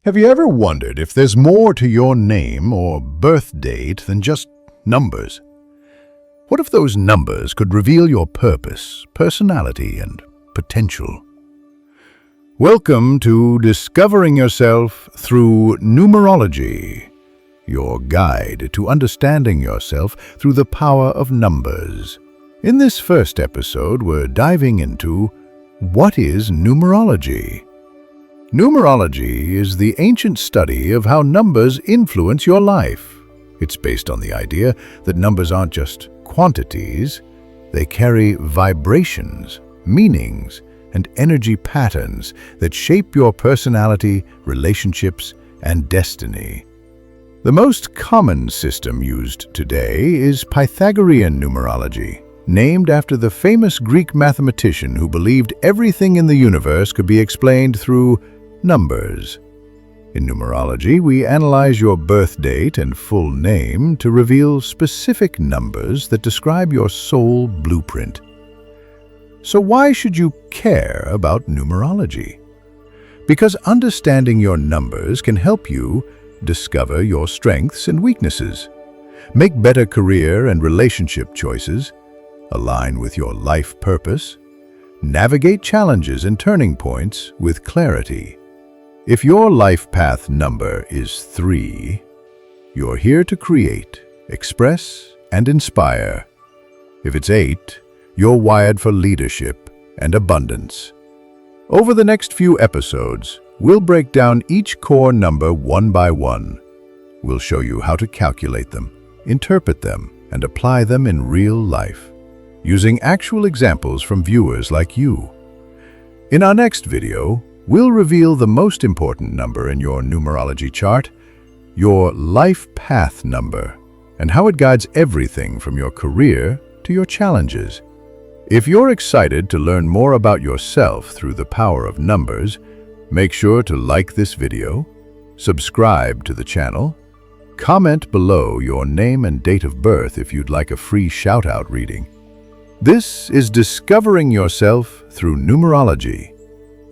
Have you ever wondered if there's more to your name or birth date than just numbers? What if those numbers could reveal your purpose, personality, and potential? Welcome to Discovering Yourself Through Numerology, your guide to understanding yourself through the power of numbers. In this first episode, we're diving into what is numerology? Numerology is the ancient study of how numbers influence your life. It's based on the idea that numbers aren't just quantities, they carry vibrations, meanings, and energy patterns that shape your personality, relationships, and destiny. The most common system used today is Pythagorean numerology, named after the famous Greek mathematician who believed everything in the universe could be explained through numbers. In numerology, we analyze your birth date and full name to reveal specific numbers that describe your soul blueprint. So why should you care about numerology? Because understanding your numbers can help you discover your strengths and weaknesses, make better career and relationship choices, align with your life purpose, navigate challenges and turning points with clarity. If your life path number is 3, you're here to create, express, and inspire. If it's 8, you're wired for leadership and abundance. Over the next few episodes, we'll break down each core number one by one. We'll show you how to calculate them, interpret them, and apply them in real life, using actual examples from viewers like you. In our next video, we'll reveal the most important number in your numerology chart, your life path number, and how it guides everything from your career to your challenges. If you're excited to learn more about yourself through the power of numbers, make sure to like this video, subscribe to the channel, comment below your name and date of birth if you'd like a free shout-out reading. This is Discovering Yourself Through Numerology.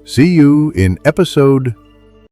See you in episode